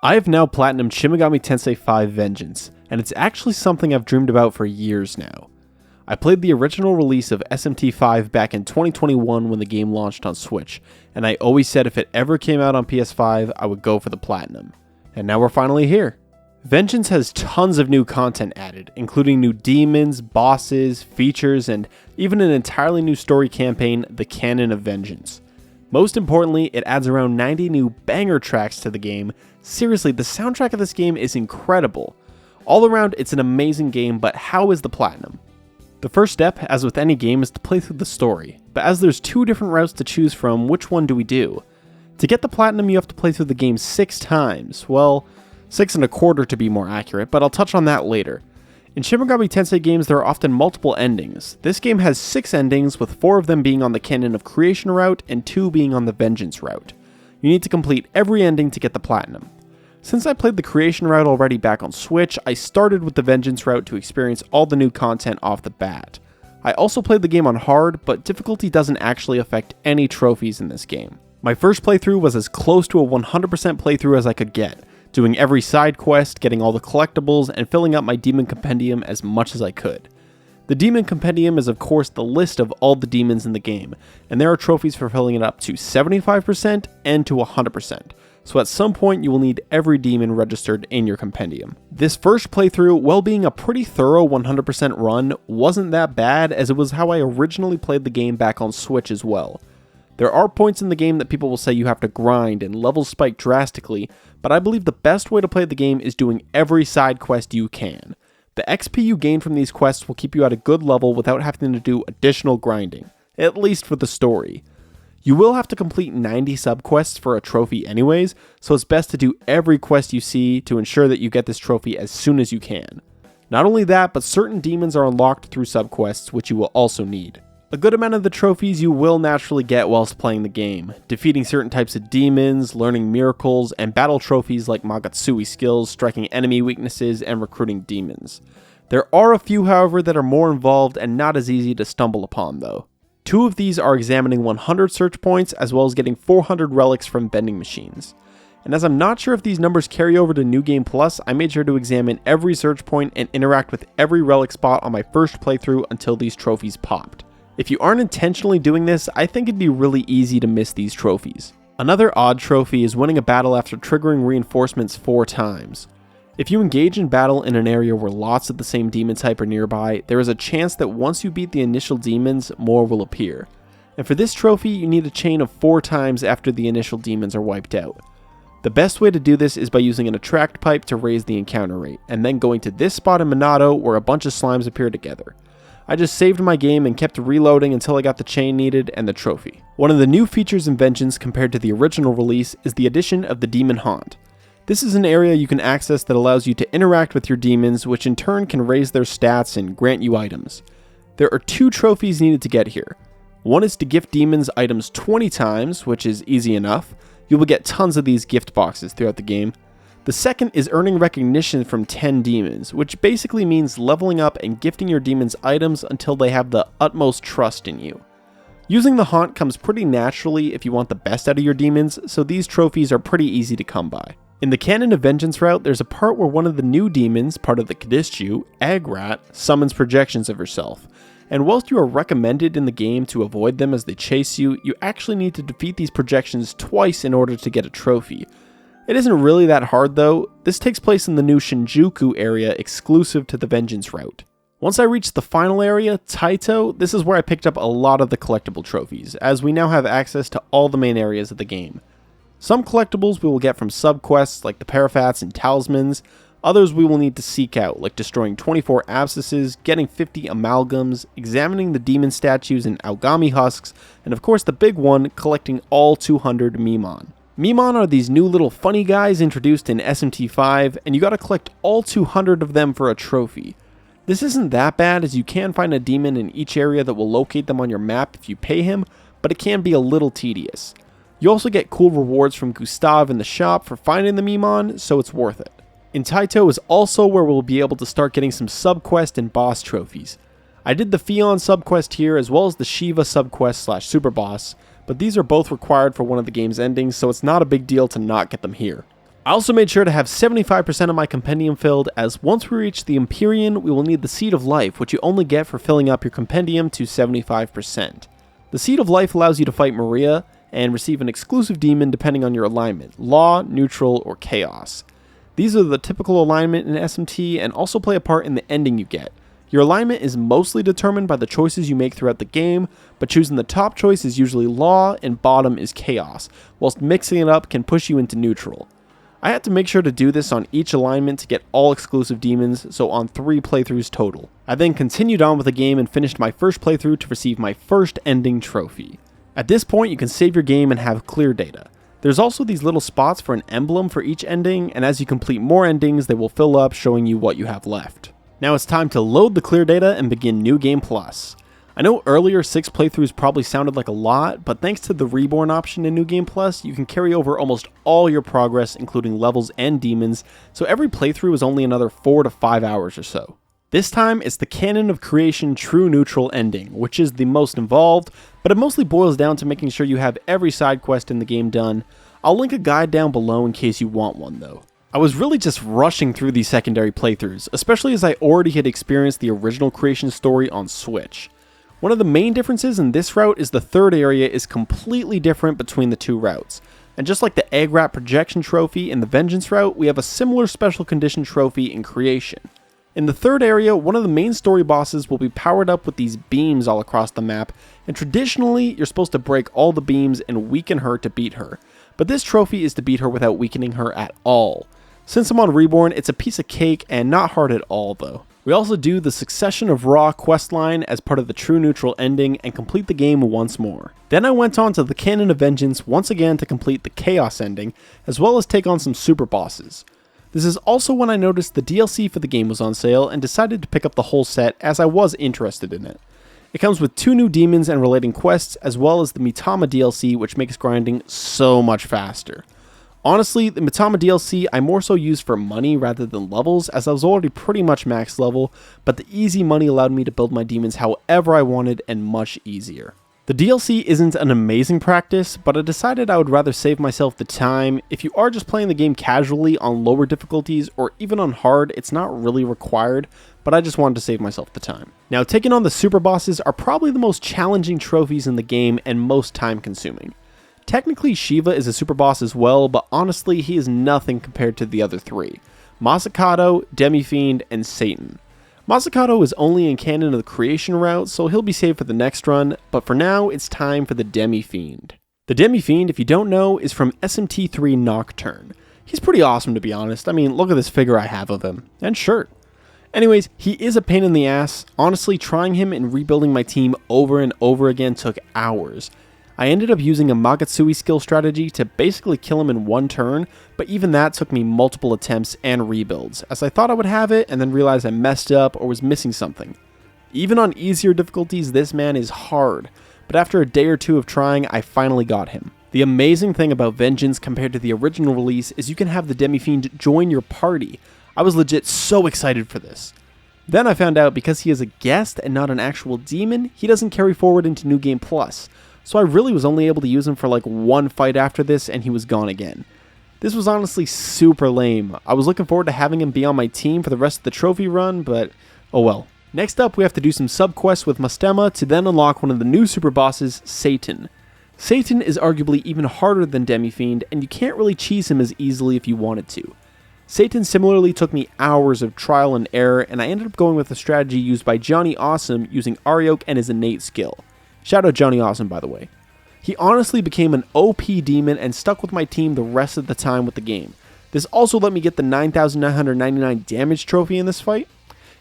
I have now platinumed Shin Megami Tensei V Vengeance, and it's actually something I've dreamed about for years now. I played the original release of SMT5 back in 2021 when the game launched on Switch, and I always said if it ever came out on PS5, I would go for the platinum. And now we're finally here. Vengeance has tons of new content added, including new demons, bosses, features, and even an entirely new story campaign, The Canon of Vengeance. Most importantly, it adds around 90 new banger tracks to the game. Seriously, the soundtrack of this game is incredible. All around, it's an amazing game, but how is the platinum? The first step, as with any game, is to play through the story, but as there's two different routes to choose from, which one do we do? To get the platinum, you have to play through the game 6 times, well, 6 1/4 to be more accurate, but I'll touch on that later. In Shin Megami Tensei games, there are often multiple endings. This game has 6 endings, with 4 of them being on the Canon of Creation route and 2 being on the Vengeance route. You need to complete every ending to get the platinum. Since I played the Creation route already back on Switch, I started with the Vengeance route to experience all the new content off the bat. I also played the game on hard, but difficulty doesn't actually affect any trophies in this game. My first playthrough was as close to a 100% playthrough as I could get, doing every side quest, getting all the collectibles, and filling up my Demon Compendium as much as I could. The Demon Compendium is of course the list of all the demons in the game, and there are trophies for filling it up to 75% and to 100%, so at some point you will need every demon registered in your compendium. This first playthrough, while being a pretty thorough 100% run, wasn't that bad as it was how I originally played the game back on Switch as well. There are points in the game that people will say you have to grind and levels spike drastically, but I believe the best way to play the game is doing every side quest you can. The XP you gain from these quests will keep you at a good level without having to do additional grinding, at least for the story. You will have to complete 90 subquests for a trophy anyways, so it's best to do every quest you see to ensure that you get this trophy as soon as you can. Not only that, but certain demons are unlocked through subquests, which you will also need. A good amount of the trophies you will naturally get whilst playing the game, defeating certain types of demons, learning miracles, and battle trophies like Magatsui skills, striking enemy weaknesses, and recruiting demons. There are a few, however, that are more involved and not as easy to stumble upon though. 2 of these are examining 100 search points as well as getting 400 relics from vending machines. And as I'm not sure if these numbers carry over to New Game Plus, I made sure to examine every search point and interact with every relic spot on my first playthrough until these trophies popped. If you aren't intentionally doing this, I think it'd be really easy to miss these trophies. Another odd trophy is winning a battle after triggering reinforcements 4 times. If you engage in battle in an area where lots of the same demon type are nearby, there is a chance that once you beat the initial demons, more will appear. And for this trophy, you need a chain of 4 times after the initial demons are wiped out. The best way to do this is by using an attract pipe to raise the encounter rate, and then going to this spot in Minato where a bunch of slimes appear together. I just saved my game and kept reloading until I got the chain needed and the trophy. One of the new features in Vengeance compared to the original release is the addition of the Demon Haunt. This is an area you can access that allows you to interact with your demons, which in turn can raise their stats and grant you items. There are 2 trophies needed to get here. One is to gift demons items 20 times, which is easy enough. You will get tons of these gift boxes throughout the game. The second is earning recognition from 10 demons, which basically means leveling up and gifting your demons items until they have the utmost trust in you. Using the haunt comes pretty naturally if you want the best out of your demons, so these trophies are pretty easy to come by. In the Canon of Vengeance route, there's a part where one of the new demons, part of the Kadishu, Agrat, summons projections of herself. And whilst you are recommended in the game to avoid them as they chase you, you actually need to defeat these projections twice in order to get a trophy. It isn't really that hard though. This takes place in the new Shinjuku area exclusive to the Vengeance route. Once I reached the final area, Taito, this is where I picked up a lot of the collectible trophies, as we now have access to all the main areas of the game. Some collectibles we will get from subquests like the Parafats and Talismans, others we will need to seek out, like destroying 24 abscesses, getting 50 amalgams, examining the demon statues and Aogami husks, and of course the big one, collecting all 200 Mimon. Mimon are these new little funny guys introduced in SMT5, and you gotta collect all 200 of them for a trophy. This isn't that bad as you can find a demon in each area that will locate them on your map if you pay him, but it can be a little tedious. You also get cool rewards from Gustav in the shop for finding the Mimon, so it's worth it. In Taito is also where we'll be able to start getting some subquest and boss trophies. I did the Fion subquest here as well as the Shiva subquest / super boss, but these are both required for one of the game's endings, so it's not a big deal to not get them here. I also made sure to have 75% of my compendium filled, as once we reach the Empyrean, we will need the Seed of Life, which you only get for filling up your compendium to 75%. The Seed of Life allows you to fight Maria, and receive an exclusive demon depending on your alignment, Law, Neutral, or Chaos. These are the typical alignment in SMT and also play a part in the ending you get. Your alignment is mostly determined by the choices you make throughout the game, but choosing the top choice is usually Law and bottom is Chaos, whilst mixing it up can push you into Neutral. I had to make sure to do this on each alignment to get all exclusive demons, so on 3 playthroughs total. I then continued on with the game and finished my first playthrough to receive my first ending trophy. At this point, you can save your game and have clear data. There's also these little spots for an emblem for each ending, and as you complete more endings, they will fill up, showing you what you have left. Now it's time to load the clear data and begin New Game Plus. I know earlier 6 playthroughs probably sounded like a lot, but thanks to the Reborn option in New Game Plus, you can carry over almost all your progress, including levels and demons, so every playthrough is only another 4 to 5 hours or so. This time, it's the Canon of Creation True Neutral ending, which is the most involved, but it mostly boils down to making sure you have every side quest in the game done. I'll link a guide down below in case you want one though. I was really just rushing through these secondary playthroughs, especially as I already had experienced the original Creation story on Switch. One of the main differences in this route is the third area is completely different between the 2 routes. And just like the Egg Rat Projection Trophy in the Vengeance route, we have a similar Special Condition Trophy in Creation. In the third area, one of the main story bosses will be powered up with these beams all across the map, and traditionally, you're supposed to break all the beams and weaken her to beat her. But this trophy is to beat her without weakening her at all. Since I'm on Reborn, it's a piece of cake and not hard at all though. We also do the Succession of Raw questline as part of the True Neutral ending and complete the game once more. Then I went on to the Canon of Vengeance once again to complete the Chaos ending, as well as take on some super bosses. This is also when I noticed the DLC for the game was on sale and decided to pick up the whole set as I was interested in it. It comes with 2 new demons and relating quests, as well as the Mitama DLC, which makes grinding so much faster. Honestly, the Mitama DLC I more so used for money rather than levels, as I was already pretty much max level, but the easy money allowed me to build my demons however I wanted and much easier. The DLC isn't an amazing practice, but I decided I would rather save myself the time. If you are just playing the game casually on lower difficulties or even on hard, it's not really required, but I just wanted to save myself the time. Now, taking on the super bosses are probably the most challenging trophies in the game and most time consuming. Technically, Shiva is a super boss as well, but honestly, he is nothing compared to the other 3. Masakato, Demi-Fiend, and Satan. Masakato is only in canon of the Creation route, so he'll be saved for the next run, but for now, it's time for the Demi-Fiend. The Demi-Fiend, if you don't know, is from SMT3 Nocturne. He's pretty awesome to be honest. I mean, look at this figure I have of him, and shirt. Anyways, he is a pain in the ass. Honestly, trying him and rebuilding my team over and over again took hours. I ended up using a Magatsui skill strategy to basically kill him in 1 turn, but even that took me multiple attempts and rebuilds, as I thought I would have it and then realized I messed up or was missing something. Even on easier difficulties, this man is hard, but after a day or 2 of trying, I finally got him. The amazing thing about Vengeance compared to the original release is you can have the Demi-Fiend join your party. I was legit so excited for this. Then I found out because he is a guest and not an actual demon, he doesn't carry forward into New Game Plus. So I really was only able to use him for like 1 fight after this and he was gone again. This was honestly super lame. I was looking forward to having him be on my team for the rest of the trophy run, but oh well. Next up, we have to do some sub-quests with Mastema to then unlock one of the new super bosses, Satan. Satan is arguably even harder than Demi-Fiend, and you can't really cheese him as easily if you wanted to. Satan similarly took me hours of trial and error, and I ended up going with a strategy used by Johnny Awesome using Ariok and his innate skill. Shout out Johnny Awesome, by the way. He honestly became an OP demon and stuck with my team the rest of the time with the game. This also let me get the 9,999 damage trophy in this fight.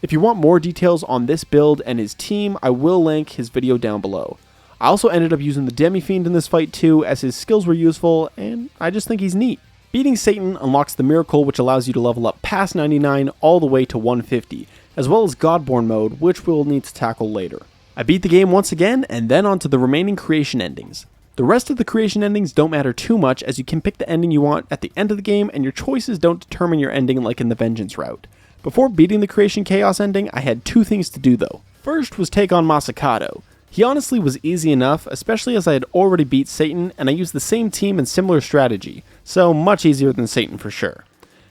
If you want more details on this build and his team, I will link his video down below. I also ended up using the Demi-Fiend in this fight too, as his skills were useful, and I just think he's neat. Beating Satan unlocks the miracle, which allows you to level up past 99 all the way to 150, as well as Godborn mode, which we'll need to tackle later. I beat the game once again, and then on to the remaining creation endings. The rest of the creation endings don't matter too much, as you can pick the ending you want at the end of the game, and your choices don't determine your ending like in the Vengeance route. Before beating the Creation Chaos ending, I had 2 things to do though. First was take on Masakato. He honestly was easy enough, especially as I had already beat Satan and I used the same team and similar strategy, so much easier than Satan for sure.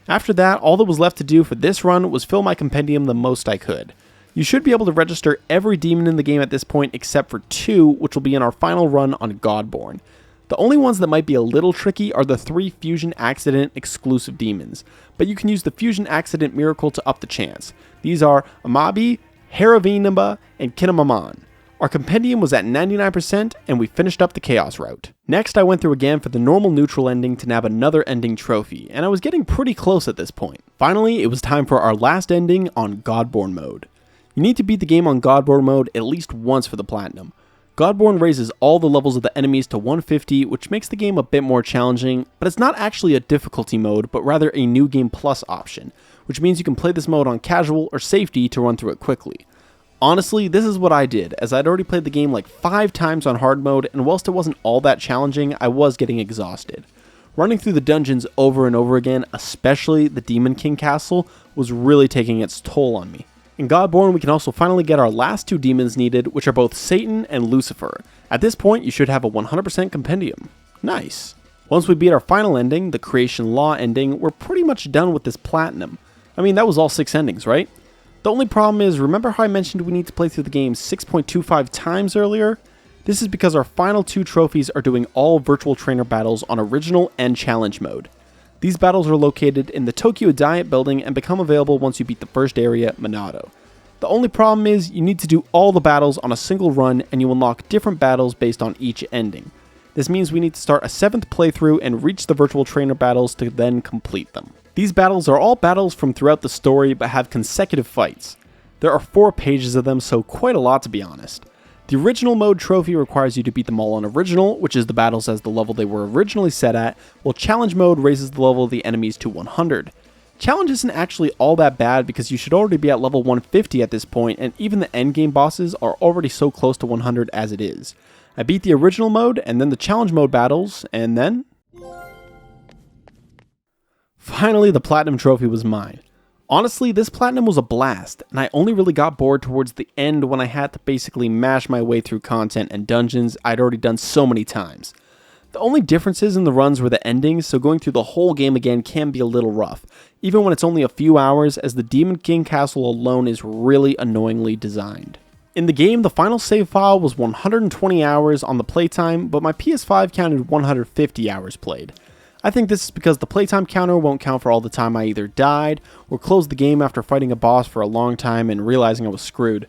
After that, all that was left to do for this run was fill my compendium the most I could. You should be able to register every demon in the game at this point except for 2, which will be in our final run on Godborn. The only ones that might be a little tricky are the 3 Fusion Accident exclusive demons, but you can use the Fusion Accident Miracle to up the chance. These are Amabi, Haravinaba, and Kinamaman. Our compendium was at 99% and we finished up the Chaos route. Next I went through again for the normal neutral ending to nab another ending trophy, and I was getting pretty close at this point. Finally, it was time for our last ending on Godborn mode. You need to beat the game on Godborn mode at least once for the platinum. Godborn raises all the levels of the enemies to 150, which makes the game a bit more challenging, but it's not actually a difficulty mode, but rather a New Game Plus option, which means you can play this mode on casual or safety to run through it quickly. Honestly, this is what I did, as I'd already played the game like 5 times on hard mode, and whilst it wasn't all that challenging, I was getting exhausted. Running through the dungeons over and over again, especially the Demon King Castle, was really taking its toll on me. In Godborn, we can also finally get our last 2 demons needed, which are both Satan and Lucifer. At this point, you should have a 100% compendium. Nice. Once we beat our final ending, the Creation Law ending, we're pretty much done with this platinum. I mean, that was all 6 endings, right? The only problem is, remember how I mentioned we need to play through the game 6.25 times earlier? This is because our final 2 trophies are doing all virtual trainer battles on original and challenge mode. These battles are located in the Tokyo Diet building and become available once you beat the first area, Minato. The only problem is, you need to do all the battles on a single run and you unlock different battles based on each ending. This means we need to start a 7th playthrough and reach the virtual trainer battles to then complete them. These battles are all battles from throughout the story but have consecutive fights. There are 4 pages of them, so quite a lot to be honest. The original mode trophy requires you to beat them all on original, which is the battles as the level they were originally set at, while challenge mode raises the level of the enemies to 100. Challenge isn't actually all that bad because you should already be at level 150 at this point, and even the endgame bosses are already so close to 100 as it is. I beat the original mode and then the challenge mode battles, and then finally the platinum trophy was mine. Honestly, this platinum was a blast, and I only really got bored towards the end when I had to basically mash my way through content and dungeons I'd already done so many times. The only differences in the runs were the endings, so going through the whole game again can be a little rough, even when it's only a few hours, as the Demon King Castle alone is really annoyingly designed. In the game, the final save file was 120 hours on the playtime, but my PS5 counted 150 hours played. I think this is because the playtime counter won't count for all the time I either died or closed the game after fighting a boss for a long time and realizing I was screwed.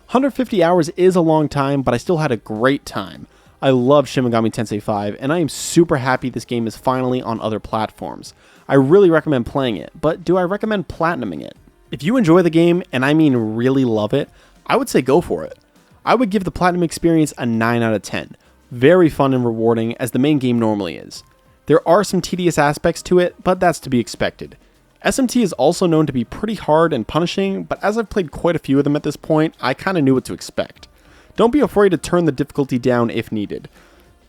150 hours is a long time, but I still had a great time. I love Shin Megami Tensei V, and I am super happy this game is finally on other platforms. I really recommend playing it, but do I recommend platinuming it? If you enjoy the game, and I mean really love it, I would say go for it. I would give the platinum experience a 9 out of 10. Very fun and rewarding, as the main game normally is. There are some tedious aspects to it, but that's to be expected. SMT is also known to be pretty hard and punishing, but as I've played quite a few of them at this point, I kinda knew what to expect. Don't be afraid to turn the difficulty down if needed.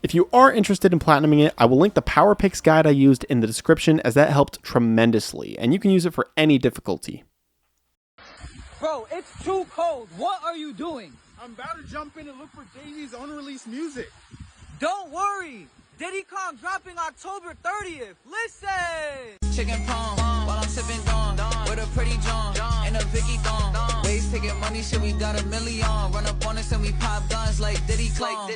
If you are interested in platinuming it, I will link the Power Picks guide I used in the description, as that helped tremendously, and you can use it for any difficulty. Bro, it's too cold. What are you doing? I'm about to jump in and look for Daisy's unreleased music. Don't worry. Diddy Kong dropping October 30th. Listen! Chicken palm, while I'm sipping dawn, with a pretty John, and a Vicky thong. Waves taking money, shit, we got a million. Run up on us and we pop guns like Diddy Kong.